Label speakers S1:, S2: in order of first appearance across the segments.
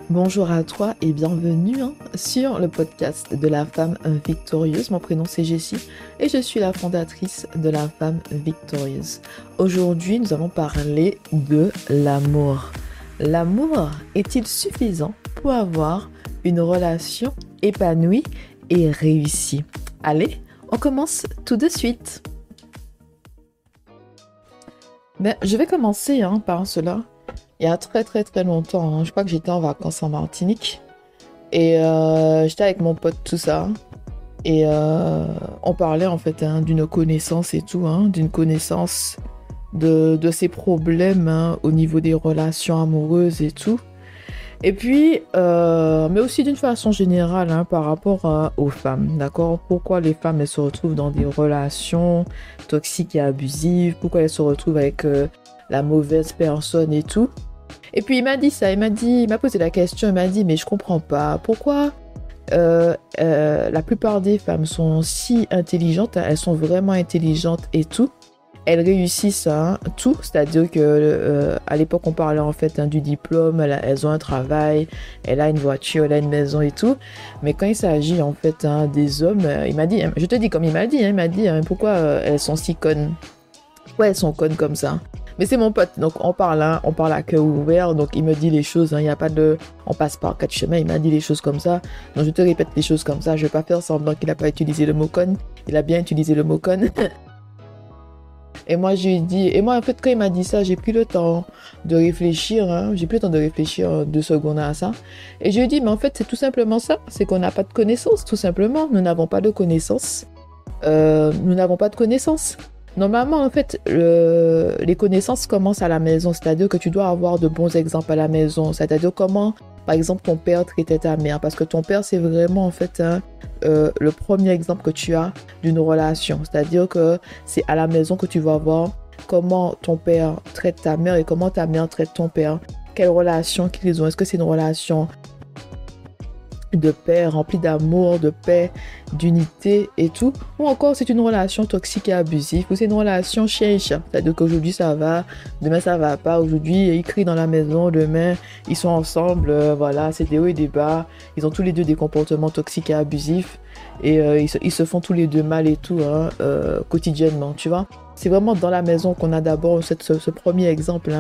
S1: Bonjour à toi et bienvenue sur le podcast de la femme victorieuse. Mon prénom c'est Jessie et je suis la fondatrice de la femme victorieuse. Aujourd'hui, nous allons parler de l'amour. L'amour est-il suffisant pour avoir une relation épanouie et réussie? Allez, on commence tout de suite. Je vais commencer par cela. Il y a très longtemps, je crois que j'étais en vacances en Martinique et j'étais avec mon pote, tout ça. Et on parlait en fait d'une connaissance et tout, d'une connaissance de ses problèmes au niveau des relations amoureuses et tout. Et puis, mais aussi d'une façon générale par rapport aux femmes, d'accord? Pourquoi les femmes elles se retrouvent dans des relations toxiques et abusives? Pourquoi elles se retrouvent avec la mauvaise personne et tout? Et puis il m'a dit ça, il m'a posé la question, il m'a dit mais je comprends pas, pourquoi la plupart des femmes sont si intelligentes, elles sont vraiment intelligentes et tout, elles réussissent tout, c'est-à-dire que à l'époque on parlait en fait du diplôme, elles ont un travail, elle a une voiture, elle a une maison et tout, mais quand il s'agit en fait des hommes, il m'a dit, je te dis comme il m'a dit, pourquoi elles sont si connes, pourquoi elles sont connes comme ça? Mais c'est mon pote, donc on parle à cœur ouvert, donc il me dit les choses, il n'y a pas de... On passe par quatre chemins, il m'a dit les choses comme ça, donc je te répète les choses comme ça, je vais pas faire semblant qu'il n'a pas utilisé le mot conne, il a bien utilisé le mot conne. Et moi, je lui ai dit... Et moi, en fait, quand il m'a dit ça, j'ai pris le temps de réfléchir, j'ai pris le temps de réfléchir 2 secondes à ça. Et je lui ai dit, mais en fait, c'est tout simplement ça, c'est qu'on n'a pas de connaissances, tout simplement, nous n'avons pas de connaissances. Normalement, en fait, les connaissances commencent à la maison, c'est-à-dire que tu dois avoir de bons exemples à la maison, c'est-à-dire comment, par exemple, ton père traitait ta mère, parce que ton père, c'est vraiment, en fait, le premier exemple que tu as d'une relation, c'est-à-dire que c'est à la maison que tu vas voir comment ton père traite ta mère et comment ta mère traite ton père, quelle relation qu'ils ont, est-ce que c'est une relation de paix, remplie d'amour, de paix, d'unité et tout, ou encore c'est une relation toxique et abusive, ou c'est une relation chien et chat, c'est-à-dire qu'aujourd'hui ça va, demain ça va pas, aujourd'hui ils crient dans la maison, demain ils sont ensemble, voilà, c'est des hauts et des bas, ils ont tous les deux des comportements toxiques et abusifs, et ils se font tous les deux mal et tout, quotidiennement, tu vois. C'est vraiment dans la maison qu'on a d'abord ce premier exemple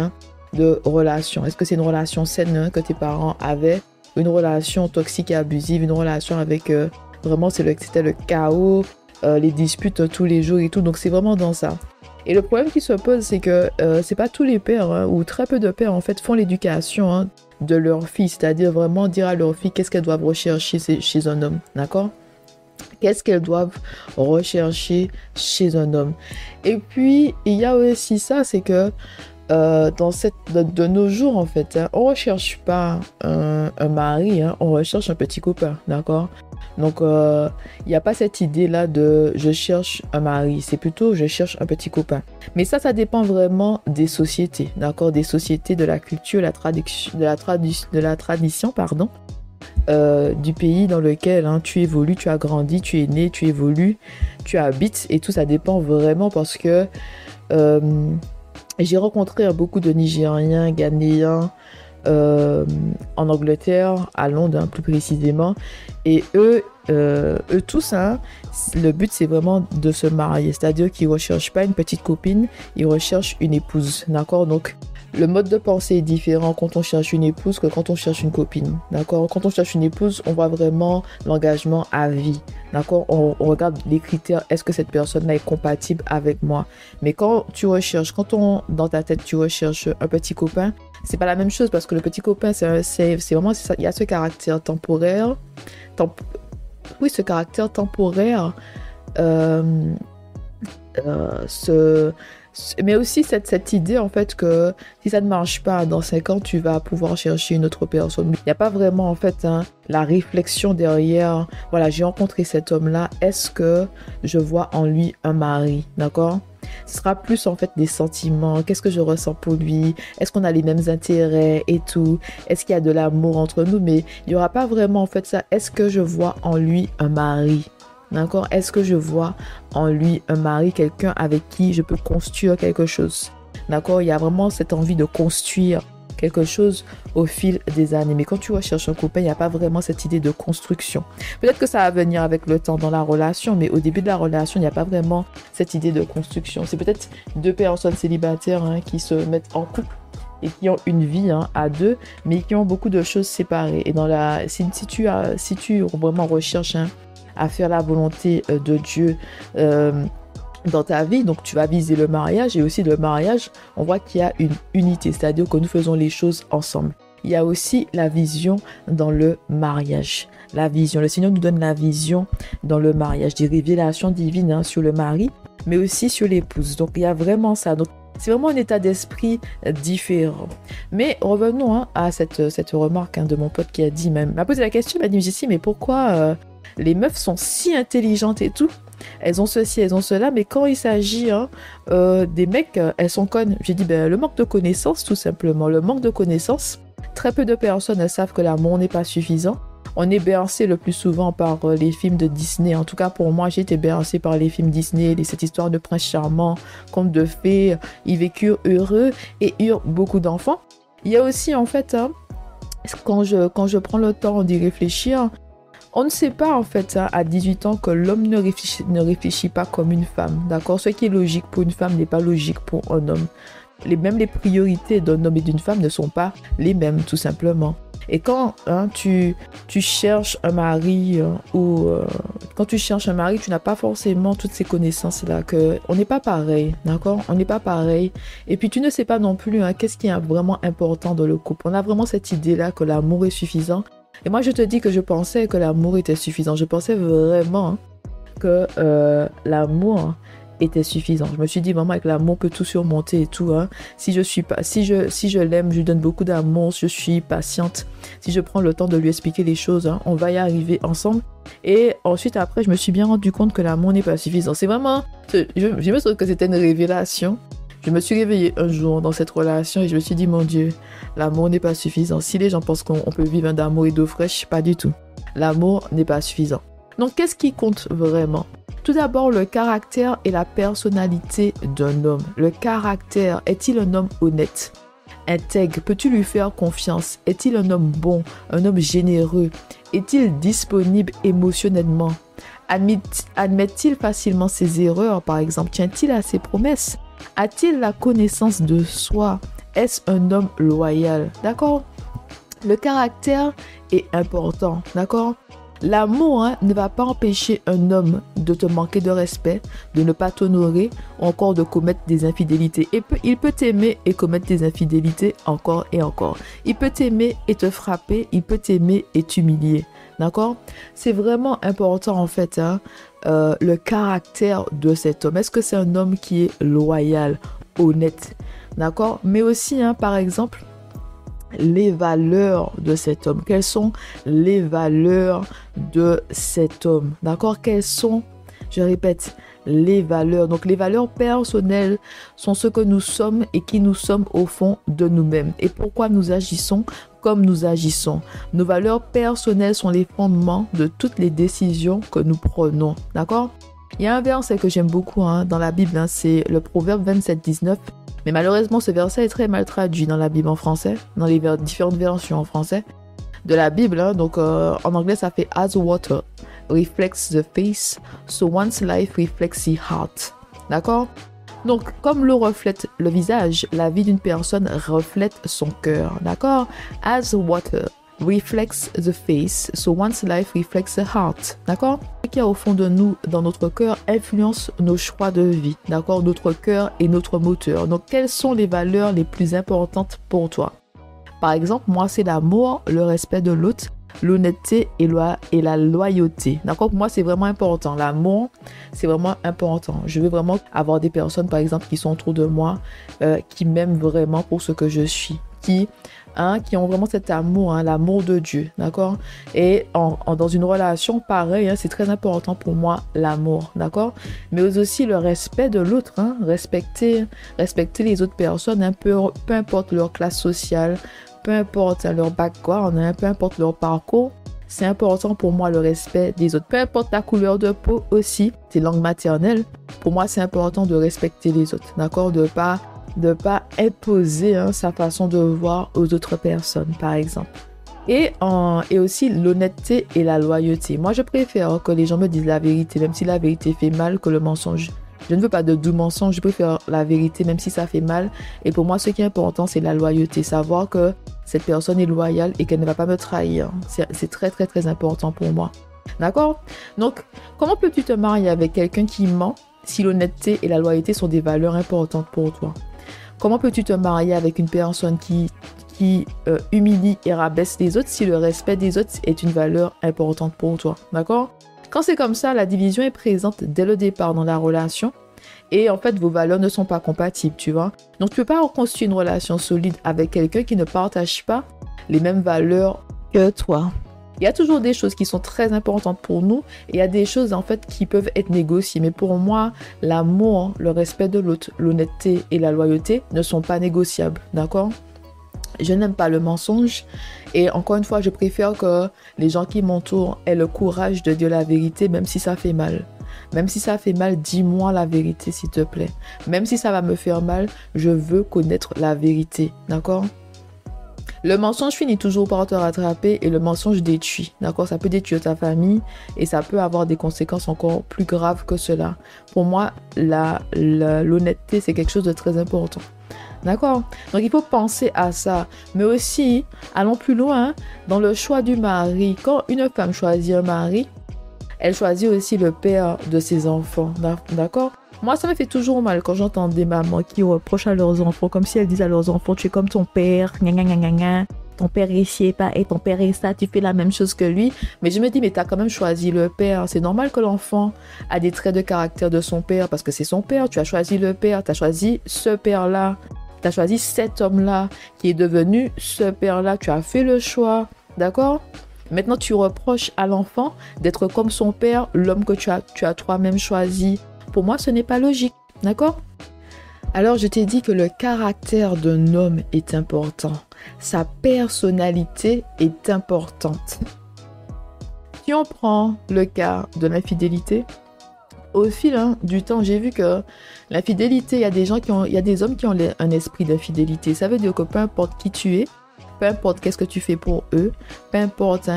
S1: de relation. Est-ce que c'est une relation saine que tes parents avaient? Une relation toxique et abusive, une relation avec vraiment c'était le chaos, les disputes tous les jours et tout, donc c'est vraiment dans ça. Et le problème qui se pose, c'est que c'est pas tous les pères ou très peu de pères en fait font l'éducation de leur fille, c'est-à-dire vraiment dire à leur fille qu'est-ce qu'elles doivent rechercher chez un homme, d'accord? Qu'est-ce qu'elles doivent rechercher chez un homme. Et puis il y a aussi ça, c'est que de nos jours en fait, on recherche pas un mari, on recherche un petit copain, d'accord? Donc il n'y a pas cette idée là de je cherche un mari, c'est plutôt je cherche un petit copain. Mais ça dépend vraiment des sociétés, d'accord? Des sociétés, de la culture, de la tradition, pardon, du pays dans lequel tu évolues, tu as grandi, tu es né, tu évolues, tu habites, et tout ça dépend vraiment parce que j'ai rencontré beaucoup de Nigériens, Ghanéens en Angleterre, à Londres plus précisément. Et eux tous, le but c'est vraiment de se marier. C'est-à-dire qu'ils ne recherchent pas une petite copine, ils recherchent une épouse. D'accord? Donc le mode de pensée est différent quand on cherche une épouse que quand on cherche une copine. D'accord? Quand on cherche une épouse, on voit vraiment l'engagement à vie. D'accord? On regarde les critères. Est-ce que cette personne-là est compatible avec moi? Mais quand dans ta tête, tu recherches un petit copain, c'est pas la même chose parce que le petit copain, c'est vraiment ça. Il y a ce caractère temporaire. Ce caractère temporaire. Mais aussi cette idée en fait que si ça ne marche pas dans 5 ans, tu vas pouvoir chercher une autre personne. Il n'y a pas vraiment en fait la réflexion derrière. Voilà, j'ai rencontré cet homme-là. Est-ce que je vois en lui un mari? D'accord? Ce sera plus en fait des sentiments. Qu'est-ce que je ressens pour lui? Est-ce qu'on a les mêmes intérêts et tout? Est-ce qu'il y a de l'amour entre nous? Mais il n'y aura pas vraiment en fait ça. Est-ce que je vois en lui un mari? D'accord? Est-ce que je vois en lui un mari, quelqu'un avec qui je peux construire quelque chose? D'accord? Il y a vraiment cette envie de construire quelque chose au fil des années. Mais quand tu recherches un copain, il n'y a pas vraiment cette idée de construction. Peut-être que ça va venir avec le temps dans la relation, mais au début de la relation, il n'y a pas vraiment cette idée de construction. C'est peut-être deux personnes célibataires qui se mettent en couple et qui ont une vie à deux, mais qui ont beaucoup de choses séparées. Et si tu vraiment recherches à faire la volonté de Dieu dans ta vie, donc tu vas viser le mariage. Et aussi le mariage, on voit qu'il y a une unité, c'est-à-dire que nous faisons les choses ensemble. Il y a aussi la vision dans le mariage. La vision, le Seigneur nous donne la vision dans le mariage, des révélations divines sur le mari, mais aussi sur l'épouse. Donc il y a vraiment ça. Donc c'est vraiment un état d'esprit différent. Mais revenons à cette remarque de mon pote qui a dit, m'a posé la question, il m'a dit, Jessie, mais pourquoi les meufs sont si intelligentes et tout? Elles ont ceci, elles ont cela, mais quand il s'agit des mecs, elles sont connes. J'ai dit, le manque de connaissances, tout simplement. Le manque de connaissances. Très peu de personnes elles savent que l'amour n'est pas suffisant. On est bercé le plus souvent par les films de Disney. En tout cas, pour moi, j'ai été bercé par les films Disney, cette histoire de prince charmant, conte de fées. Ils vécurent heureux et eurent beaucoup d'enfants. Il y a aussi, en fait, quand je prends le temps d'y réfléchir, on ne sait pas, en fait, à 18 ans, que l'homme ne réfléchit pas comme une femme. D'accord? Ce qui est logique pour une femme n'est pas logique pour un homme. Même les priorités d'un homme et d'une femme ne sont pas les mêmes, tout simplement. Et quand tu cherches un mari quand tu cherches un mari, tu n'as pas forcément toutes ces connaissances-là, on n'est pas pareil, d'accord? On n'est pas pareil. Et puis tu ne sais pas non plus qu'est-ce qui est vraiment important dans le couple. On a vraiment cette idée-là que l'amour est suffisant. Et moi, je te dis que je pensais que l'amour était suffisant. Je pensais vraiment que l'amour était suffisant. Je me suis dit vraiment avec l'amour on peut tout surmonter et tout. Si je l'aime, je lui donne beaucoup d'amour, je suis patiente. Si je prends le temps de lui expliquer les choses, on va y arriver ensemble. Et ensuite après, je me suis bien rendu compte que l'amour n'est pas suffisant. C'est vraiment, je me souviens que c'était une révélation. Je me suis réveillée un jour dans cette relation et je me suis dit, mon Dieu, l'amour n'est pas suffisant. Si les gens pensent qu'on peut vivre d'amour et d'eau fraîche, pas du tout. L'amour n'est pas suffisant. Donc, qu'est-ce qui compte vraiment? Tout d'abord, le caractère et la personnalité d'un homme. Le caractère, est-il un homme honnête, intègre? Peux-tu lui faire confiance? Est-il un homme bon, un homme généreux? Est-il disponible émotionnellement? Admet-il facilement ses erreurs, par exemple? Tient-il à ses promesses? A-t-il la connaissance de soi? Est-ce un homme loyal? D'accord? Le caractère est important, d'accord? L'amour ne va pas empêcher un homme de te manquer de respect, de ne pas t'honorer ou encore de commettre des infidélités. Il peut t'aimer et commettre des infidélités encore et encore. Il peut t'aimer et te frapper, il peut t'aimer et t'humilier. D'accord? C'est vraiment important en fait, le caractère de cet homme. Est-ce que c'est un homme qui est loyal, honnête? D'accord? Mais aussi, par exemple, les valeurs de cet homme. Quelles sont les valeurs de cet homme? D'accord? Quelles sont, je répète, les valeurs? Donc les valeurs personnelles sont ce que nous sommes et qui nous sommes au fond de nous-mêmes. Et pourquoi nous agissons comme nous agissons. Nos valeurs personnelles sont les fondements de toutes les décisions que nous prenons. D'accord? Il y a un verset que j'aime beaucoup dans la Bible, c'est le Proverbe 27-19. Mais malheureusement, ce verset est très mal traduit dans la Bible en français, dans les différentes versions en français de la Bible. Donc, en anglais, ça fait « As water reflects the face, so one's life reflects the heart ». D'accord? Donc, comme l'eau reflète le visage, la vie d'une personne reflète son cœur. D'accord? « As water reflects the face, so one's life reflects the heart ». D'accord? Ce qu'il y a au fond de nous, dans notre cœur, influence nos choix de vie. D'accord? Notre cœur est notre moteur. Donc, quelles sont les valeurs les plus importantes pour toi? Par exemple, moi, c'est l'amour, le respect de l'autre, l'honnêteté et la loyauté. D'accord? Pour moi, c'est vraiment important. L'amour, c'est vraiment important. Je veux vraiment avoir des personnes, par exemple, qui sont autour de moi, qui m'aiment vraiment pour ce que je suis, qui ont vraiment cet amour, l'amour de Dieu, d'accord? Et dans une relation pareille, c'est très important pour moi, l'amour, d'accord? Mais aussi le respect de l'autre, respecter les autres personnes, peu importe leur classe sociale, peu importe leur background, peu importe leur parcours. C'est important pour moi le respect des autres, peu importe la couleur de peau aussi, tes langues maternelles. Pour moi, c'est important de respecter les autres, d'accord? De pas de pas imposer sa façon de voir aux autres personnes, par exemple. Et aussi l'honnêteté et la loyauté. Moi, je préfère que les gens me disent la vérité, même si la vérité fait mal, que le mensonge. Je ne veux pas de doux mensonges, je préfère la vérité, même si ça fait mal. Et pour moi, ce qui est important, c'est la loyauté. Savoir que cette personne est loyale et qu'elle ne va pas me trahir. C'est très, très, très important pour moi. D'accord? Donc, comment peux-tu te marier avec quelqu'un qui ment si l'honnêteté et la loyauté sont des valeurs importantes pour toi? Comment peux-tu te marier avec une personne qui humilie et rabaisse les autres si le respect des autres est une valeur importante pour toi? D'accord? Quand c'est comme ça, la division est présente dès le départ dans la relation et en fait, vos valeurs ne sont pas compatibles, tu vois. Donc, tu ne peux pas reconstruire une relation solide avec quelqu'un qui ne partage pas les mêmes valeurs que toi. Il y a toujours des choses qui sont très importantes pour nous et il y a des choses en fait qui peuvent être négociées. Mais pour moi, l'amour, le respect de l'autre, l'honnêteté et la loyauté ne sont pas négociables, d'accord? Je n'aime pas le mensonge et encore une fois, je préfère que les gens qui m'entourent aient le courage de dire la vérité même si ça fait mal. Même si ça fait mal, dis-moi la vérité s'il te plaît. Même si ça va me faire mal, je veux connaître la vérité, d'accord? Le mensonge finit toujours par te rattraper et le mensonge détruit, d'accord? Ça peut détruire ta famille et ça peut avoir des conséquences encore plus graves que cela. Pour moi, l'honnêteté, c'est quelque chose de très important. D'accord? Donc, il faut penser à ça. Mais aussi, allons plus loin, dans le choix du mari. Quand une femme choisit un mari, elle choisit aussi le père de ses enfants. D'accord? Moi, ça me fait toujours mal quand j'entends des mamans qui reprochent à leurs enfants, comme si elles disent à leurs enfants, tu es comme ton père, ton père est ci et ton père est ça, tu fais la même chose que lui. Mais je me dis, mais tu as quand même choisi le père. C'est normal que l'enfant a des traits de caractère de son père parce que c'est son père. Tu as choisi le père, tu as choisi ce père-là. Tu as choisi cet homme-là qui est devenu ce père-là. Tu as fait le choix, d'accord? Maintenant, tu reproches à l'enfant d'être comme son père, l'homme que tu as toi-même choisi. Pour moi, ce n'est pas logique, d'accord? Alors, je t'ai dit que le caractère d'un homme est important. Sa personnalité est importante. Si on prend le cas de l'infidélité, au fil du temps, j'ai vu que l'infidélité, il y a des hommes qui ont un esprit d'infidélité. Ça veut dire que peu importe qui tu es, peu importe qu'est-ce que tu fais pour eux, peu importe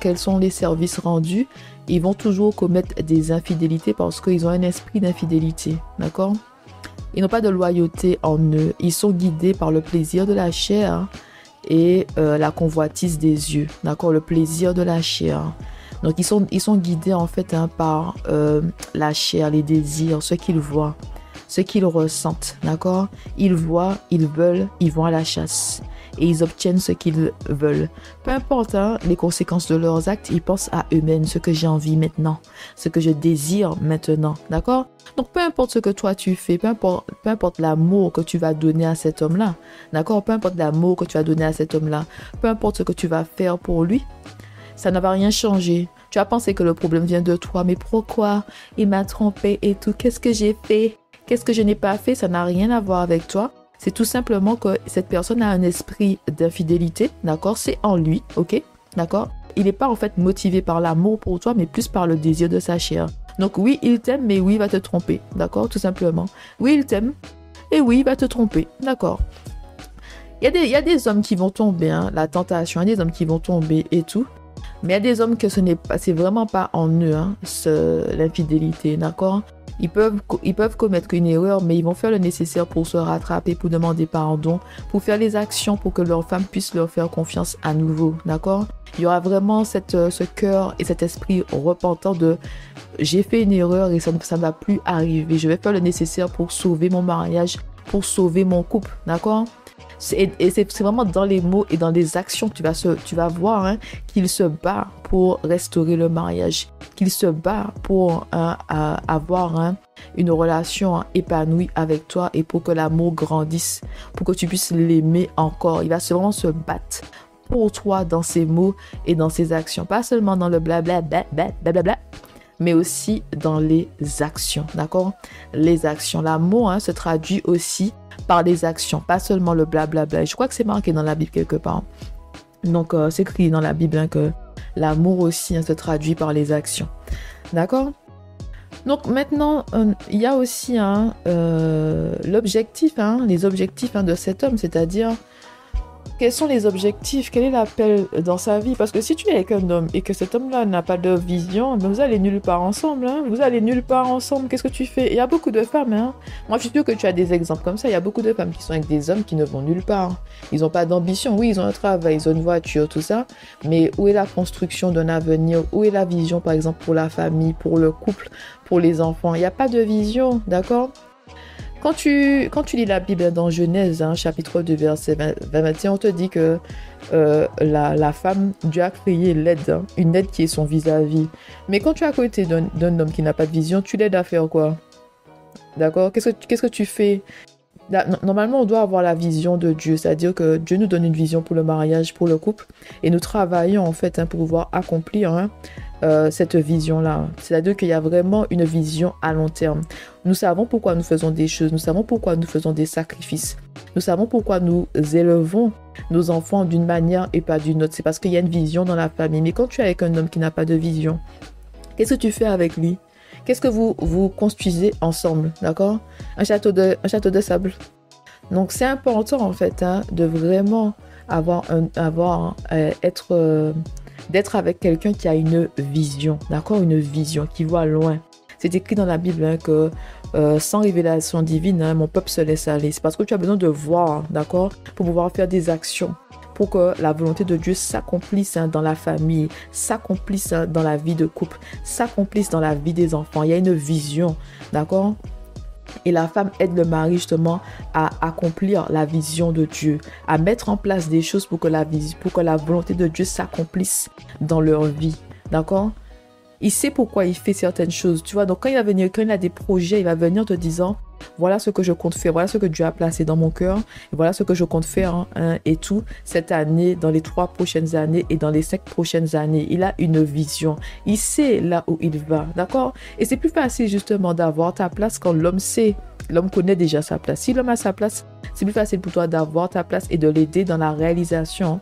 S1: quels sont les services rendus, ils vont toujours commettre des infidélités parce qu'ils ont un esprit d'infidélité, d'accord? Ils n'ont pas de loyauté en eux. Ils sont guidés par le plaisir de la chair et la convoitise des yeux, d'accord? Le plaisir de la chair. Donc, ils sont guidés en fait par la chair, les désirs, ce qu'ils voient, ce qu'ils ressentent, d'accord? Ils voient, ils veulent, ils vont à la chasse et ils obtiennent ce qu'ils veulent. Peu importe les conséquences de leurs actes, ils pensent à eux-mêmes, ce que j'ai envie maintenant, ce que je désire maintenant, d'accord? Donc, peu importe ce que toi tu fais, peu importe l'amour que tu vas donner à cet homme-là, d'accord? Peu importe l'amour que tu vas donner à cet homme-là, peu importe ce que tu vas faire pour lui, ça ne va rien changer. Tu as pensé que le problème vient de toi, mais pourquoi il m'a trompé et tout? Qu'est-ce que j'ai fait? Qu'est-ce que je n'ai pas fait? Ça n'a rien à voir avec toi. C'est tout simplement que cette personne a un esprit d'infidélité, d'accord? C'est en lui, ok? D'accord? Il n'est pas en fait motivé par l'amour pour toi, mais plus par le désir de sa chair. Donc oui, il t'aime, mais oui, il va te tromper, d'accord? Tout simplement. Oui, il t'aime, et oui, il va te tromper, d'accord? Il y a des hommes qui vont tomber, la tentation, il y a des hommes qui vont tomber et tout. Mais il y a des hommes que c'est vraiment pas en eux, l'infidélité, d'accord? Ils peuvent commettre une erreur, mais ils vont faire le nécessaire pour se rattraper, pour demander pardon, pour faire les actions pour que leur femme puisse leur faire confiance à nouveau, d'accord? Il y aura vraiment ce cœur et cet esprit repentant de j'ai fait une erreur et ça ne va plus arriver. Je vais faire le nécessaire pour sauver mon mariage, pour sauver mon couple, d'accord? Et c'est vraiment dans les mots et dans les actions que tu vas voir qu'il se bat pour restaurer le mariage, qu'il se bat pour avoir une relation épanouie avec toi et pour que l'amour grandisse, pour que tu puisses l'aimer encore. Il va vraiment se battre pour toi dans ses mots et dans ses actions, pas seulement dans le blablabla, mais aussi dans les actions, d'accord? Les actions, l'amour se traduit aussi par les actions, pas seulement le blablabla. Je crois que c'est marqué dans la Bible quelque part. Donc, c'est écrit dans la Bible que l'amour aussi se traduit par les actions. D'accord? Donc maintenant, il y a aussi l'objectif, les objectifs de cet homme, c'est-à-dire quels sont les objectifs, quel est l'appel dans sa vie. Parce que si tu es avec un homme et que cet homme-là n'a pas de vision, ben vous allez nulle part ensemble. Vous allez nulle part ensemble. Qu'est-ce que tu fais? Il y a beaucoup de femmes. Moi, je suis sûre que tu as des exemples comme ça. Il y a beaucoup de femmes qui sont avec des hommes qui ne vont nulle part. Ils n'ont pas d'ambition. Oui, ils ont un travail, ils ont une voiture, tout ça. Mais où est la construction d'un avenir? Où est la vision, par exemple, pour la famille, pour le couple, pour les enfants? Il n'y a pas de vision, d'accord? Quand tu lis la Bible dans Genèse, chapitre 2, verset 21, on te dit que la femme, Dieu a créé l'aide, une aide qui est son vis-à-vis. Mais quand tu es à côté d'un homme qui n'a pas de vision, tu l'aides à faire quoi? D'accord? Qu'est-ce que tu fais? Là, normalement, on doit avoir la vision de Dieu, c'est-à-dire que Dieu nous donne une vision pour le mariage, pour le couple, et nous travaillons en fait pour pouvoir accomplir cette vision-là. C'est-à-dire qu'il y a vraiment une vision à long terme. Nous savons pourquoi nous faisons des choses, nous savons pourquoi nous faisons des sacrifices, nous savons pourquoi nous élevons nos enfants d'une manière et pas d'une autre. C'est parce qu'il y a une vision dans la famille. Mais quand tu es avec un homme qui n'a pas de vision, qu'est-ce que tu fais avec lui? Qu'est-ce que vous construisez ensemble, d'accord? Un château de sable. Donc c'est important en fait de vraiment d'être avec quelqu'un qui a une vision, d'accord? Une vision qui voit loin. C'est écrit dans la Bible que sans révélation divine, mon peuple se laisse aller. C'est parce que tu as besoin de voir, d'accord? Pour pouvoir faire des actions, pour que la volonté de Dieu s'accomplisse dans la famille, s'accomplisse dans la vie de couple, s'accomplisse dans la vie des enfants. Il y a une vision, d'accord? Et la femme aide le mari justement à accomplir la vision de Dieu, à mettre en place des choses pour que la volonté de Dieu s'accomplisse dans leur vie, d'accord? Il sait pourquoi il fait certaines choses, tu vois. Donc quand il a des projets, il va venir te disant, voilà ce que je compte faire, voilà ce que Dieu a placé dans mon cœur, et voilà ce que je compte faire et tout cette année, dans les 3 prochaines années et dans les 5 prochaines années. Il a une vision, il sait là où il va, d'accord? Et c'est plus facile justement d'avoir ta place quand l'homme sait, l'homme connaît déjà sa place. Si l'homme a sa place, c'est plus facile pour toi d'avoir ta place et de l'aider dans la réalisation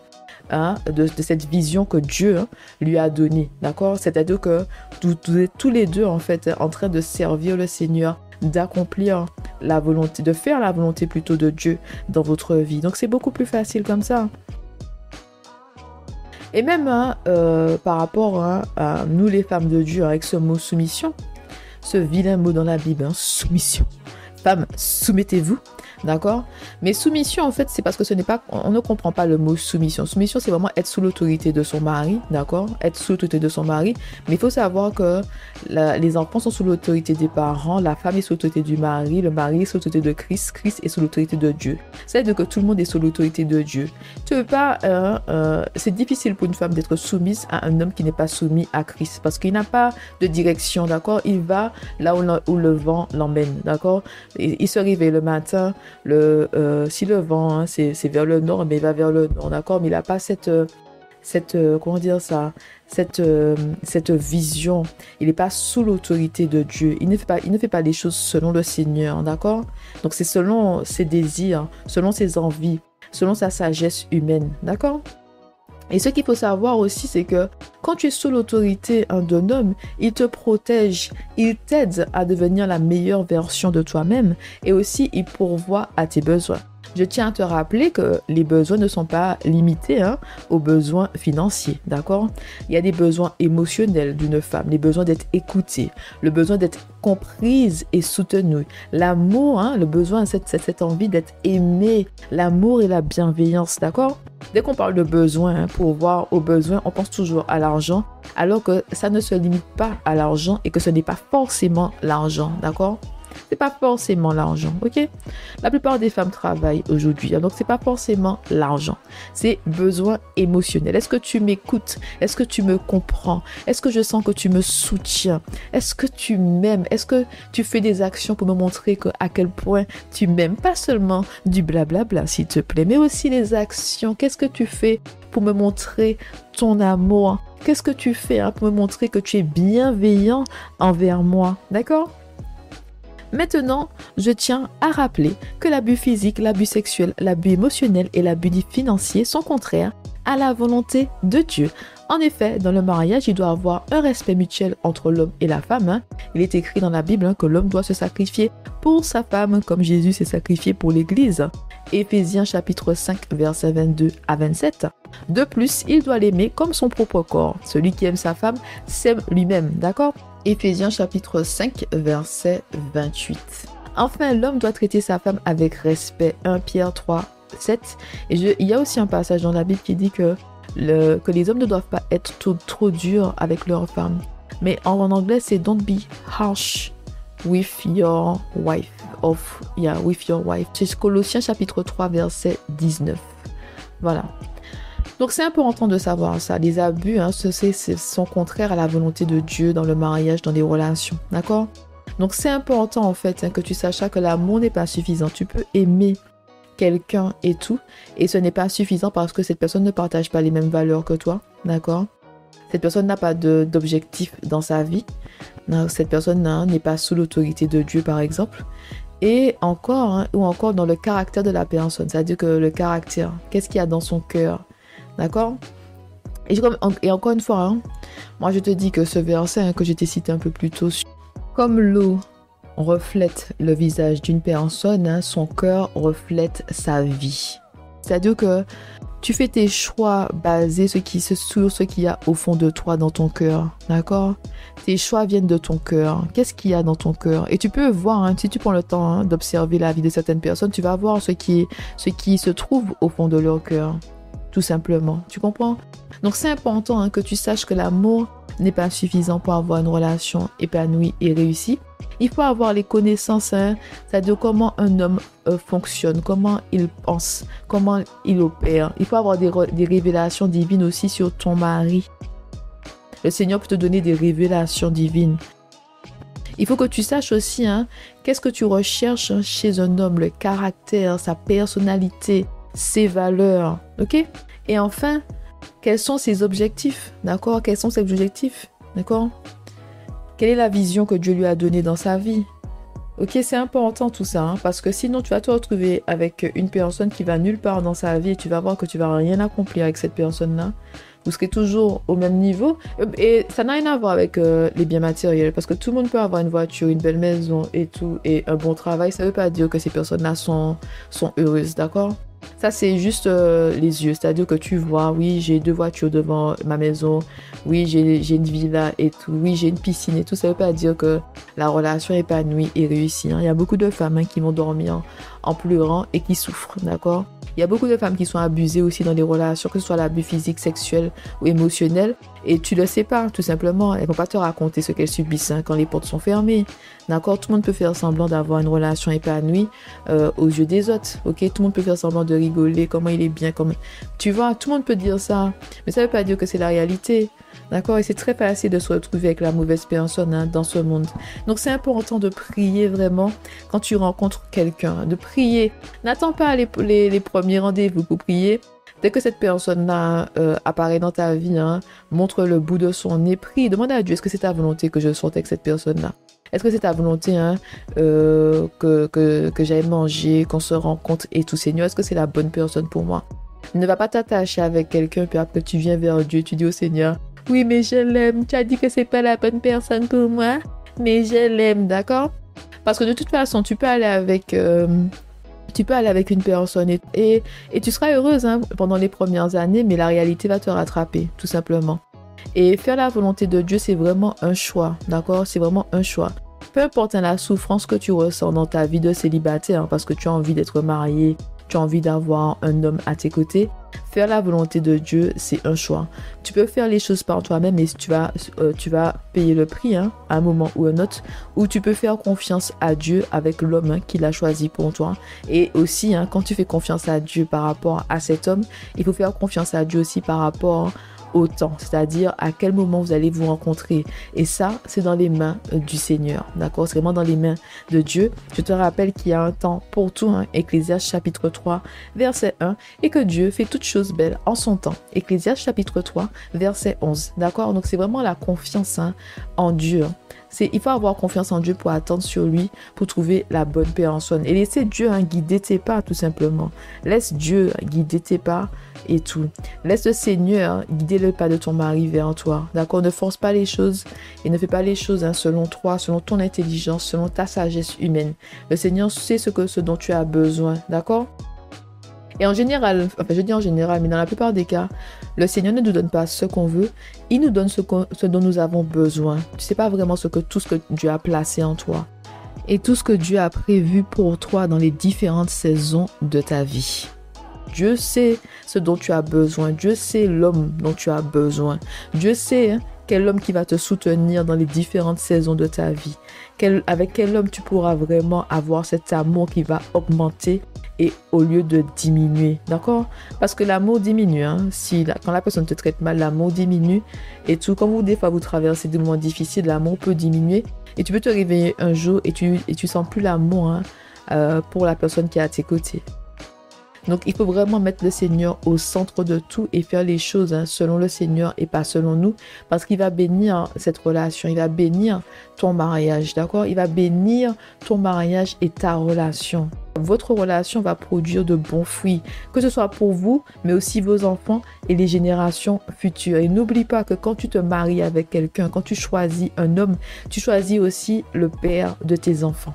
S1: de cette vision que Dieu lui a donnée, d'accord? C'est-à-dire que tous les deux en fait en train de servir le Seigneur, d'accomplir la volonté, de faire la volonté plutôt de Dieu dans votre vie. Donc c'est beaucoup plus facile comme ça. Et même par rapport à nous les femmes de Dieu avec ce mot soumission, ce vilain mot dans la Bible, soumission. Femmes, soumettez-vous. D'accord? Mais soumission, en fait, c'est parce que on ne comprend pas le mot soumission. Soumission, c'est vraiment être sous l'autorité de son mari, d'accord? Être sous l'autorité de son mari. Mais il faut savoir que les enfants sont sous l'autorité des parents, la femme est sous l'autorité du mari, le mari est sous l'autorité de Christ, Christ est sous l'autorité de Dieu. C'est-à-dire que tout le monde est sous l'autorité de Dieu. Tu veux pas, c'est difficile pour une femme d'être soumise à un homme qui n'est pas soumis à Christ parce qu'il n'a pas de direction, d'accord? Il va là où le vent l'emmène, d'accord? Il se réveille le matin. Si le vent c'est vers le nord, mais il va vers le nord, d'accord, mais il n'a pas cette comment dire ça, cette vision. Il n'est pas sous l'autorité de Dieu. Il ne fait pas les choses selon le Seigneur, d'accord? Donc c'est selon ses désirs, selon ses envies, selon sa sagesse humaine, d'accord? Et ce qu'il faut savoir aussi, c'est que quand tu es sous l'autorité d'un homme, il te protège, il t'aide à devenir la meilleure version de toi-même et aussi il pourvoit à tes besoins. Je tiens à te rappeler que les besoins ne sont pas limités aux besoins financiers, d'accord? Il y a des besoins émotionnels d'une femme, les besoins d'être écoutée, le besoin d'être comprise et soutenue, l'amour, le besoin, cette envie d'être aimée, l'amour et la bienveillance, d'accord? Dès qu'on parle de besoin, pour voir aux besoins, on pense toujours à l'argent, alors que ça ne se limite pas à l'argent et que ce n'est pas forcément l'argent, d'accord? C'est pas forcément l'argent, ok? La plupart des femmes travaillent aujourd'hui, donc c'est pas forcément l'argent. C'est besoin émotionnel. Est-ce que tu m'écoutes? Est-ce que tu me comprends? Est-ce que je sens que tu me soutiens? Est-ce que tu m'aimes? Est-ce que tu fais des actions pour me montrer à quel point tu m'aimes? Pas seulement du blablabla, s'il te plaît, mais aussi les actions. Qu'est-ce que tu fais pour me montrer ton amour? Qu'est-ce que tu fais pour me montrer que tu es bienveillant envers moi? D'accord? Maintenant, je tiens à rappeler que l'abus physique, l'abus sexuel, l'abus émotionnel et l'abus financier sont contraires à la volonté de Dieu. En effet, dans le mariage, il doit y avoir un respect mutuel entre l'homme et la femme. Hein. Il est écrit dans la Bible hein, que l'homme doit se sacrifier pour sa femme comme Jésus s'est sacrifié pour l'Église. Éphésiens chapitre 5, versets 22 à 27. De plus, il doit l'aimer comme son propre corps. Celui qui aime sa femme s'aime lui-même, d'accord? Éphésiens chapitre 5, verset 28. Enfin, l'homme doit traiter sa femme avec respect. 1 Pierre 3, 7. Et il y a aussi un passage dans la Bible qui dit que les hommes ne doivent pas être trop durs avec leur femme. Mais en anglais, c'est don't be harsh with your wife. With your wife. C'est Colossiens chapitre 3, verset 19. Voilà. Donc c'est important de savoir ça. Les abus sont contraires à la volonté de Dieu dans le mariage, dans les relations. D'accord? Donc c'est important en fait que tu saches que l'amour n'est pas suffisant. Tu peux aimer quelqu'un et tout, et ce n'est pas suffisant parce que cette personne ne partage pas les mêmes valeurs que toi. D'accord? Cette personne n'a pas d'objectif dans sa vie. Cette personne n'est pas sous l'autorité de Dieu par exemple. Et encore, ou encore dans le caractère de la personne. C'est-à-dire que le caractère, qu'est-ce qu'il y a dans son cœur? D'accord? Et encore une fois, moi je te dis que ce verset que je t'ai cité un peu plus tôt, comme l'eau reflète le visage d'une personne, son cœur reflète sa vie. C'est-à-dire que tu fais tes choix basés sur ce qu'il y a au fond de toi dans ton cœur. D'accord? Tes choix viennent de ton cœur. Qu'est-ce qu'il y a dans ton cœur? Et tu peux voir, si tu prends le temps d'observer la vie de certaines personnes, tu vas voir ce qui se trouve au fond de leur cœur. Tout simplement. Tu comprends? Donc c'est important que tu saches que l'amour n'est pas suffisant pour avoir une relation épanouie et réussie. Il faut avoir les connaissances, c'est-à-dire comment un homme fonctionne, comment il pense, comment il opère. Il faut avoir des révélations divines aussi sur ton mari. Le Seigneur peut te donner des révélations divines. Il faut que tu saches aussi qu'est-ce que tu recherches chez un homme, le caractère, sa personnalité, ses valeurs. Ok? Et enfin, quels sont ses objectifs? D'accord? Quels sont ses objectifs? D'accord? Quelle est la vision que Dieu lui a donnée dans sa vie? Ok, c'est important tout ça, parce que sinon tu vas te retrouver avec une personne qui va nulle part dans sa vie et tu vas voir que tu vas rien accomplir avec cette personne-là. Vous serez toujours au même niveau. Et ça n'a rien à voir avec les biens matériels, parce que tout le monde peut avoir une voiture, une belle maison et tout, et un bon travail. Ça ne veut pas dire que ces personnes-là sont heureuses, d'accord? Ça, c'est juste les yeux. C'est-à-dire que tu vois, oui, j'ai 2 voitures devant ma maison. Oui, j'ai une villa et tout. Oui, j'ai une piscine et tout. Ça ne veut pas dire que la relation épanouie et réussie. Il y a beaucoup de femmes qui vont dormir en pleurant et qui souffrent, d'accord? Il y a beaucoup de femmes qui sont abusées aussi dans les relations, que ce soit l'abus physique, sexuel ou émotionnel. Et tu le sais pas, tout simplement. Elles ne vont pas te raconter ce qu'elles subissent quand les portes sont fermées. D'accord? Tout le monde peut faire semblant d'avoir une relation épanouie aux yeux des autres. Ok? Tout le monde peut faire semblant de rigoler, comment il est bien. Tu vois, tout le monde peut dire ça. Mais ça ne veut pas dire que c'est la réalité. D'accord? Et c'est très facile de se retrouver avec la mauvaise personne dans ce monde. Donc c'est important de prier vraiment quand tu rencontres quelqu'un. De prier. N'attends pas les premiers rendez-vous pour prier. Dès que cette personne-là apparaît dans ta vie, montre le bout de son nez, prie, demande à Dieu, est-ce que c'est ta volonté que je sorte avec cette personne-là? Est-ce que c'est ta volonté que j'aille manger, qu'on se rencontre et tout, Seigneur? Est-ce que c'est la bonne personne pour moi? Ne va pas t'attacher avec quelqu'un, puis après tu viens vers Dieu, tu dis au Seigneur, oui, mais je l'aime, tu as dit que c'est pas la bonne personne pour moi, mais je l'aime, d'accord? Parce que de toute façon, tu peux aller avec une personne et tu seras heureuse pendant les premières années, mais la réalité va te rattraper, tout simplement. Et faire la volonté de Dieu, c'est vraiment un choix, d'accord? C'est vraiment un choix. Peu importe la souffrance que tu ressens dans ta vie de célibataire, parce que tu as envie d'être marié, tu as envie d'avoir un homme à tes côtés, faire la volonté de Dieu, c'est un choix. Tu peux faire les choses par toi-même et tu vas payer le prix à un moment ou un autre, ou tu peux faire confiance à Dieu avec l'homme qu'il a choisi pour toi. Et aussi, quand tu fais confiance à Dieu par rapport à cet homme, il faut faire confiance à Dieu aussi par rapport au temps, c'est-à-dire à quel moment vous allez vous rencontrer. Et ça, c'est dans les mains du Seigneur, d'accord? C'est vraiment dans les mains de Dieu. Je te rappelle qu'il y a un temps pour tout, Ecclésiaste chapitre 3, verset 1, et que Dieu fait toutes choses belles en son temps. Ecclésiaste chapitre 3, verset 11, d'accord? Donc c'est vraiment la confiance en Dieu. Il faut avoir confiance en Dieu pour attendre sur lui, pour trouver la bonne personne. Et laisser Dieu guider tes pas, tout simplement. Laisse Dieu guider tes pas et tout. Laisse le Seigneur guider le pas de ton mari vers toi. D'accord? Ne force pas les choses et ne fais pas les choses selon toi, selon ton intelligence, selon ta sagesse humaine. Le Seigneur sait ce dont tu as besoin. D'accord? Et en général, enfin je dis en général, mais dans la plupart des cas, le Seigneur ne nous donne pas ce qu'on veut, il nous donne ce dont nous avons besoin. Tu ne sais pas vraiment tout ce que Dieu a placé en toi et tout ce que Dieu a prévu pour toi dans les différentes saisons de ta vie. Dieu sait ce dont tu as besoin, Dieu sait l'homme dont tu as besoin, Dieu sait quel homme qui va te soutenir dans les différentes saisons de ta vie, avec quel homme tu pourras vraiment avoir cet amour qui va augmenter et au lieu de diminuer, d'accord? Parce que l'amour diminue, quand la personne te traite mal, l'amour diminue et tout. Comme des fois vous traversez des moments difficiles, l'amour peut diminuer et tu peux te réveiller un jour et tu sens plus l'amour pour la personne qui est à tes côtés. Donc, il faut vraiment mettre le Seigneur au centre de tout et faire les choses selon le Seigneur et pas selon nous. Parce qu'il va bénir cette relation, il va bénir ton mariage, d'accord? Il va bénir ton mariage et ta relation. Votre relation va produire de bons fruits, que ce soit pour vous, mais aussi vos enfants et les générations futures. Et n'oublie pas que quand tu te maries avec quelqu'un, quand tu choisis un homme, tu choisis aussi le père de tes enfants.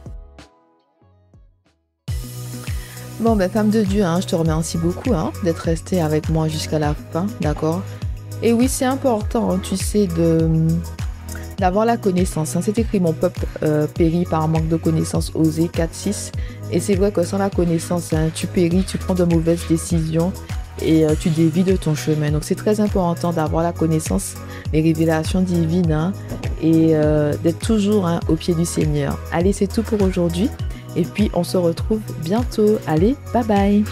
S1: Bon, femme de Dieu, je te remercie beaucoup d'être restée avec moi jusqu'à la fin, d'accord? Et oui, c'est important, tu sais, d'avoir la connaissance. C'est écrit, mon peuple périt par manque de connaissance, Osée 4:6. Et c'est vrai que sans la connaissance, tu péris, tu prends de mauvaises décisions et tu dévies de ton chemin. Donc, c'est très important d'avoir la connaissance, les révélations divines et d'être toujours au pied du Seigneur. Allez, c'est tout pour aujourd'hui. Et puis, on se retrouve bientôt. Allez, bye bye!